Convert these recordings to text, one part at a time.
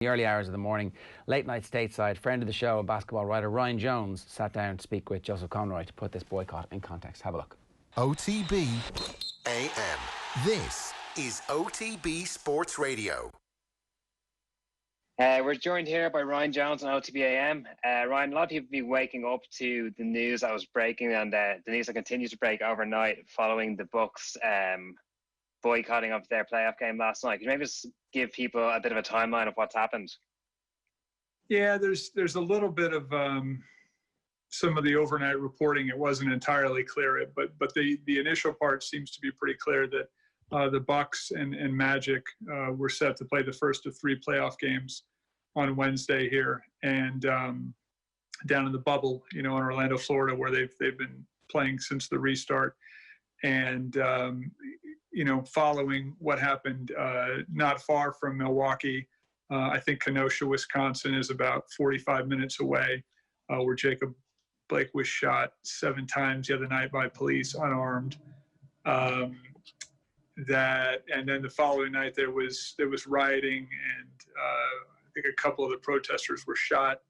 The early hours of the morning, late night stateside, friend of the show, basketball writer Ryan Jones sat down to speak with Joseph Conroy to put this boycott in context. Have a look. OTB AM. This is OTB Sports Radio. We're joined here by Ryan Jones on OTB AM. Ryan, a lot of people have been waking up to the news that was breaking and the news that continues to break overnight following the Bucks boycotting of their playoff game last night. Can you maybe just give people a bit of a timeline of what's happened? Yeah, there's a little bit of some of the overnight reporting. It wasn't entirely clear, but the initial part seems to be pretty clear that the Bucks and Magic were set to play the first of 3 playoff games on Wednesday here, and down in the bubble, in Orlando, Florida, where they've been playing since the restart. And following what happened not far from Milwaukee, I think Kenosha, Wisconsin is about 45 minutes away, where Jacob Blake was shot 7 times the other night by police, unarmed. And then the following night there was rioting, and I think a couple of the protesters were shot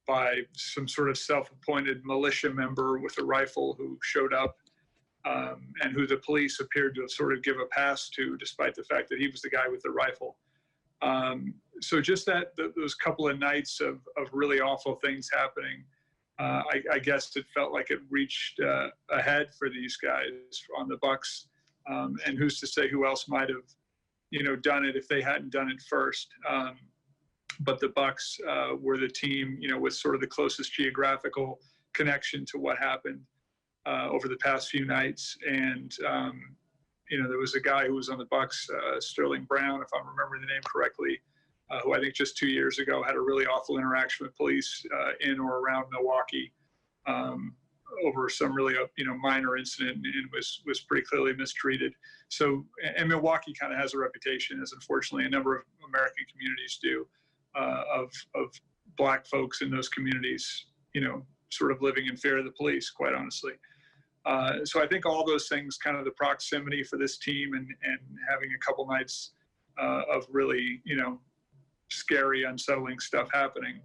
by some sort of self-appointed militia member with a rifle who showed up. And who the police appeared to sort of give a pass to, despite the fact that he was the guy with the rifle. So just those couple of nights of really awful things happening, I guess it felt like it reached ahead for these guys on the Bucks. And who's to say who else might have, done it if they hadn't done it first. But the Bucks were the team, with sort of the closest geographical connection to what happened over the past few nights. And, there was a guy who was on the Bucks, Sterling Brown, if I'm remembering the name correctly, who I think just 2 years ago had a really awful interaction with police in or around Milwaukee over some really, minor incident, and was pretty clearly mistreated. So, and Milwaukee kind of has a reputation, as unfortunately a number of American communities do, of black folks in those communities, sort of living in fear of the police, quite honestly. So I think all those things, kind of the proximity for this team and having a couple nights of really, scary, unsettling stuff happening.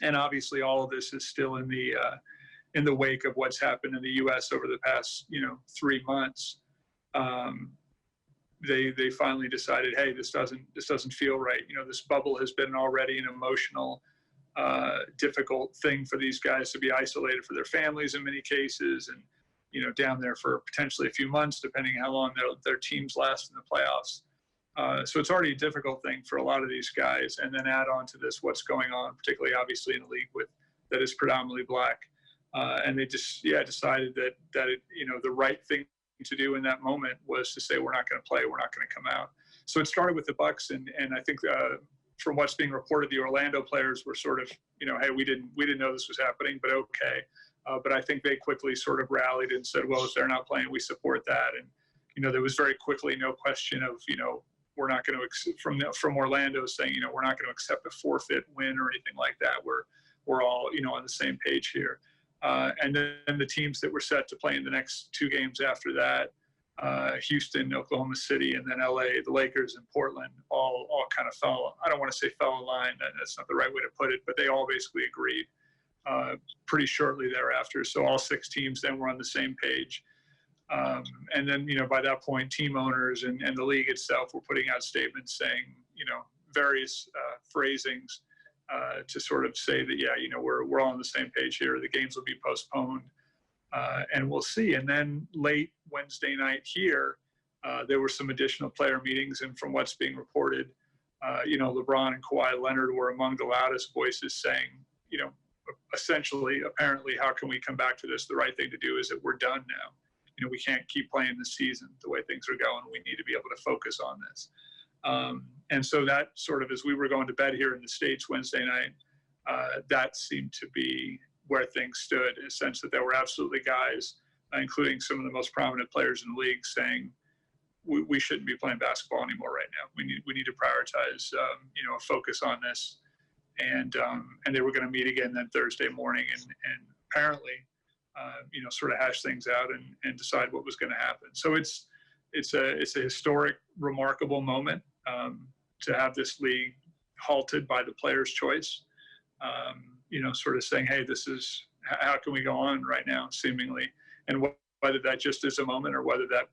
And obviously all of this is still in the wake of what's happened in the U.S. over the past, 3 months. They finally decided, hey, this doesn't feel right. This bubble has been already an emotional, difficult thing for these guys to be isolated for their families in many cases, and down there for potentially a few months, depending how long their teams last in the playoffs. So it's already a difficult thing for a lot of these guys, and then add on to this what's going on, particularly obviously in a league that is predominantly black, and they just decided that the right thing to do in that moment was to say, we're not going to play, we're not going to come out. So it started with the Bucks, and I think from what's being reported, the Orlando players were sort of, hey, we didn't know this was happening, but okay. But I think they quickly sort of rallied and said, well, if they're not playing, we support that. And, there was very quickly no question of, we're not going to, from Orlando saying, we're not going to accept a forfeit win or anything like that. We're all, on the same page here. And then the teams that were set to play in the next 2 games after that, Houston, Oklahoma City, and then LA, the Lakers, and Portland all kind of fell. I don't want to say fell in line. That's not the right way to put it, but they all basically agreed pretty shortly thereafter. So all 6 teams then were on the same page. And then, by that point, team owners and the league itself were putting out statements saying, various phrasings to sort of say that, we're all on the same page here. The games will be postponed. And we'll see. And then late Wednesday night here, there were some additional player meetings. And from what's being reported, LeBron and Kawhi Leonard were among the loudest voices saying, essentially, apparently, how can we come back to this? The right thing to do is that we're done now. We can't keep playing this season the way things are going. We need to be able to focus on this. And so that sort of, as we were going to bed here in the States Wednesday night, that seemed to be where things stood, in the sense that there were absolutely guys, including some of the most prominent players in the league, saying we shouldn't be playing basketball anymore right now. We need to prioritize, a focus on this. And they were going to meet again then Thursday morning, and apparently, sort of hash things out and decide what was going to happen. So it's a historic, remarkable moment to have this league halted by the player's choice. Sort of saying, hey, this is, how can we go on right now, seemingly, and whether that just is a moment or whether that,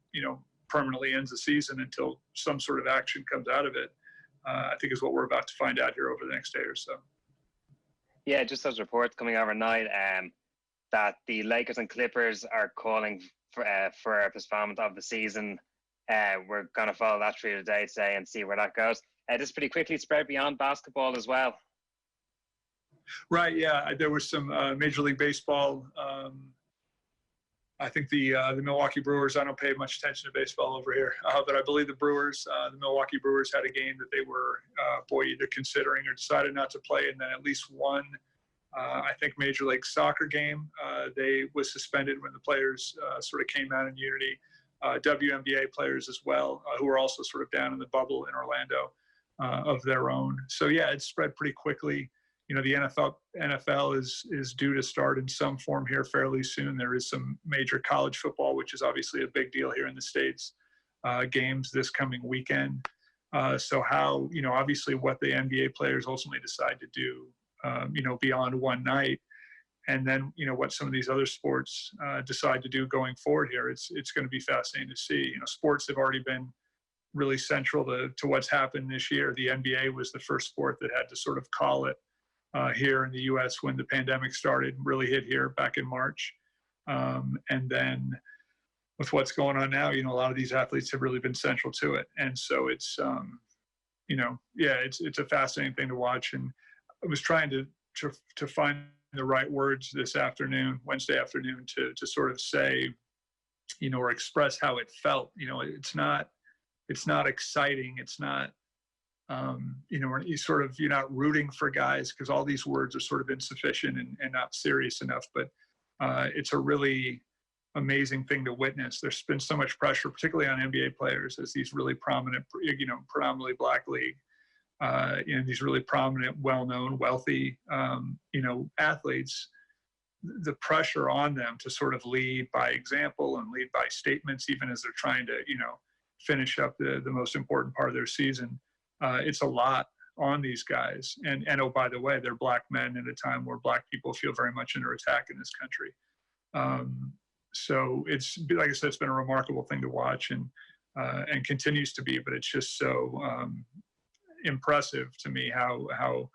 permanently ends the season until some sort of action comes out of it, I think is what we're about to find out here over the next day or so. Yeah, just those reports coming overnight that the Lakers and Clippers are calling for a postponement of the season. We're going to follow that through today and see where that goes. This pretty quickly spread beyond basketball as well. Right, yeah. There was some Major League Baseball. I think the Milwaukee Brewers, I don't pay much attention to baseball over here, but I believe the Milwaukee Brewers had a game that they were, either considering or decided not to play, and then at least one, I think, Major League Soccer game, they was suspended when the players sort of came out in unity. WNBA players as well, who were also sort of down in the bubble in Orlando of their own. So, yeah, it spread pretty quickly. The NFL is due to start in some form here fairly soon. There is some major college football, which is obviously a big deal here in the States, games this coming weekend. So how, obviously what the NBA players ultimately decide to do, beyond one night, and then, what some of these other sports decide to do going forward here, it's going to be fascinating to see. Sports have already been really central to what's happened this year. The NBA was the first sport that had to sort of call it here in the U.S. when the pandemic started, really hit here back in March. And then with what's going on now, a lot of these athletes have really been central to it. And so it's, it's a fascinating thing to watch. And I was trying to find the right words this afternoon, Wednesday afternoon, to sort of say, or express how it felt. It's not exciting. It's not, you're not rooting for guys because all these words are sort of insufficient and not serious enough. But it's a really amazing thing to witness. There's been so much pressure, particularly on NBA players, as these really prominent, predominantly black league, these really prominent, well-known, wealthy, athletes. The pressure on them to sort of lead by example and lead by statements, even as they're trying to, finish up the most important part of their season. It's a lot on these guys. And oh, by the way, they're black men at a time where black people feel very much under attack in this country. So it's, like I said, it's been a remarkable thing to watch and continues to be, but it's just so impressive to me how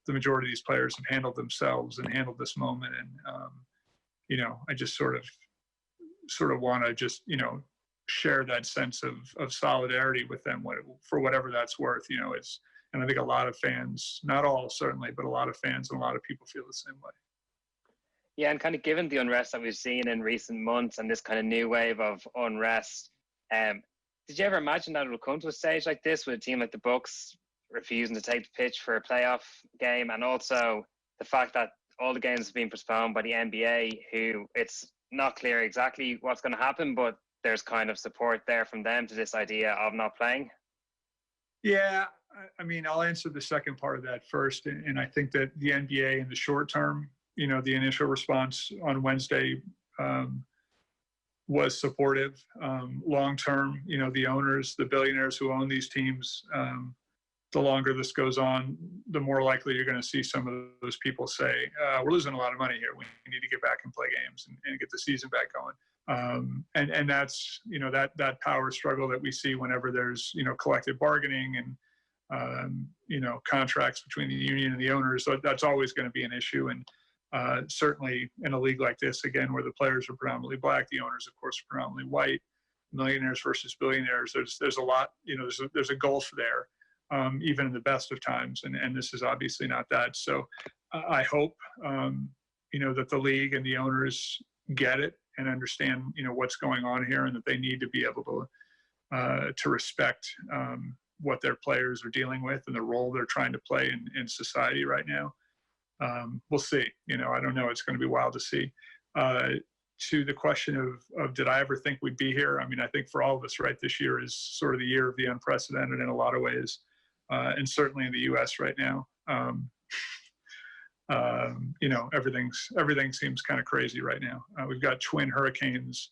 the majority of these players have handled themselves and handled this moment. And, I just sort of want to just, share that sense of solidarity with them for whatever that's worth. And I think a lot of fans, not all certainly, but a lot of fans and a lot of people feel the same way. Yeah, and kind of given the unrest that we've seen in recent months and this kind of new wave of unrest, did you ever imagine that it would come to a stage like this with a team like the Bucks refusing to take the pitch for a playoff game, and also the fact that all the games have been postponed by the NBA, who it's not clear exactly what's going to happen, but there's kind of support there from them to this idea of not playing? Yeah, I mean, I'll answer the second part of that first. And I think that the NBA in the short term, the initial response on Wednesday was supportive. Long term, the owners, the billionaires who own these teams, the longer this goes on, the more likely you're going to see some of those people say, we're losing a lot of money here. We need to get back and play games and get the season back going. And that's, that power struggle that we see whenever there's, collective bargaining and, contracts between the union and the owners. So that's always going to be an issue. And certainly in a league like this, again, where the players are predominantly black, the owners, of course, are predominantly white, millionaires versus billionaires, there's a lot, there's a gulf there. Even in the best of times, and this is obviously not that. So I hope, that the league and the owners get it and understand, what's going on here, and that they need to be able to respect what their players are dealing with and the role they're trying to play in society right now. We'll see. I don't know. It's going to be wild to see. To the question of did I ever think we'd be here? I mean, I think for all of us, right, this year is sort of the year of the unprecedented in a lot of ways. And certainly in the U.S. right now, everything seems kind of crazy right now. We've got twin hurricanes,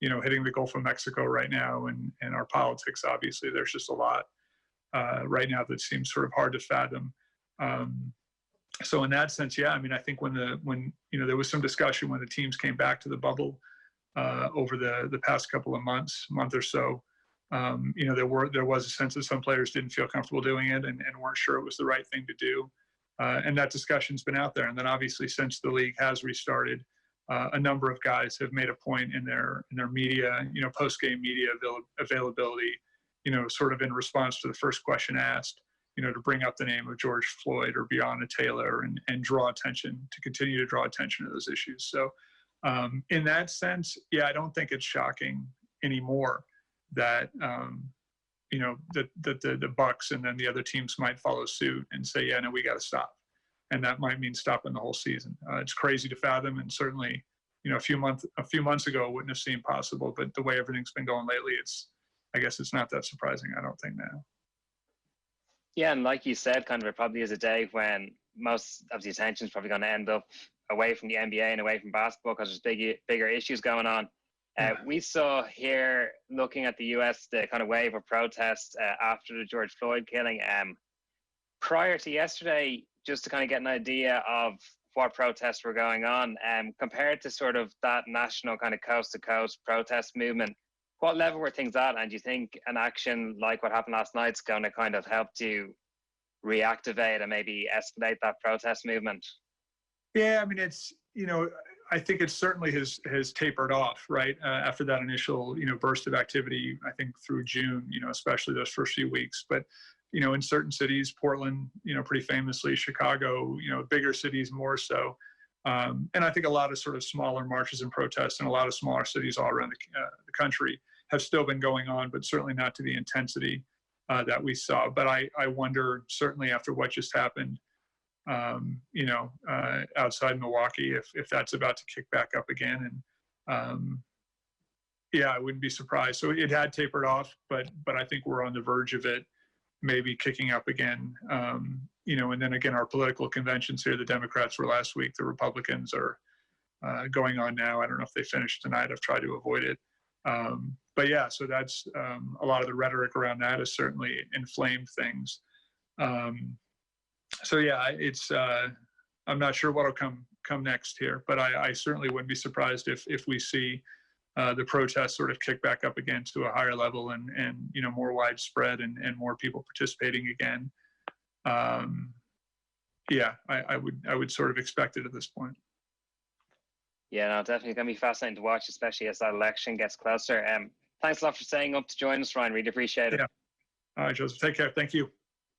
hitting the Gulf of Mexico right now, and our politics, obviously, there's just a lot right now that seems sort of hard to fathom. So in that sense, yeah, I mean, I think when there was some discussion when the teams came back to the bubble over the past couple of month or so, there was a sense that some players didn't feel comfortable doing it and weren't sure it was the right thing to do. And that discussion's been out there. And then obviously since the league has restarted, a number of guys have made a point in their media, post-game media availability, sort of in response to the first question asked, to bring up the name of George Floyd or Breonna Taylor and continue to draw attention to those issues. So in that sense, yeah, I don't think it's shocking anymore that, the Bucks and then the other teams might follow suit and say, yeah, no, we got to stop. And that might mean stopping the whole season. It's crazy to fathom, and certainly, a few months ago it wouldn't have seemed possible. But the way everything's been going lately, I guess it's not that surprising. I don't think now. Yeah, and like you said, kind of it probably is a day when most of the attention is probably going to end up away from the NBA and away from basketball because there's bigger issues going on. We saw here, looking at the US, the kind of wave of protests after the George Floyd killing. Prior to yesterday, just to kind of get an idea of what protests were going on, compared to sort of that national kind of coast-to-coast protest movement, what level were things at? And do you think an action like what happened last night is going to kind of help to reactivate and maybe escalate that protest movement? Yeah, I mean, it's, I think it certainly has tapered off, right? After that initial, burst of activity, I think through June, especially those first few weeks. But, in certain cities, Portland, pretty famously, Chicago, bigger cities more so. And I think a lot of sort of smaller marches and protests in a lot of smaller cities all around the country have still been going on, but certainly not to the intensity that we saw. But I wonder, certainly after what just happened, outside Milwaukee, if that's about to kick back up again. And yeah, I wouldn't be surprised. So it had tapered off, but I think we're on the verge of it maybe kicking up again. And then again, our political conventions here, the Democrats were last week, the Republicans are going on now. I don't know if they finished tonight. I've tried to avoid it. But yeah, so that's a lot of the rhetoric around that has certainly inflamed things. So yeah, it's I'm not sure what'll come next here, but I certainly wouldn't be surprised if we see the protests sort of kick back up again to a higher level and more widespread and more people participating again. Yeah, I would sort of expect it at this point. Yeah, no, definitely going to be fascinating to watch, especially as that election gets closer. Thanks a lot for staying up to join us, Ryan. Really appreciate it. Yeah. All right, Joseph. Take care. Thank you.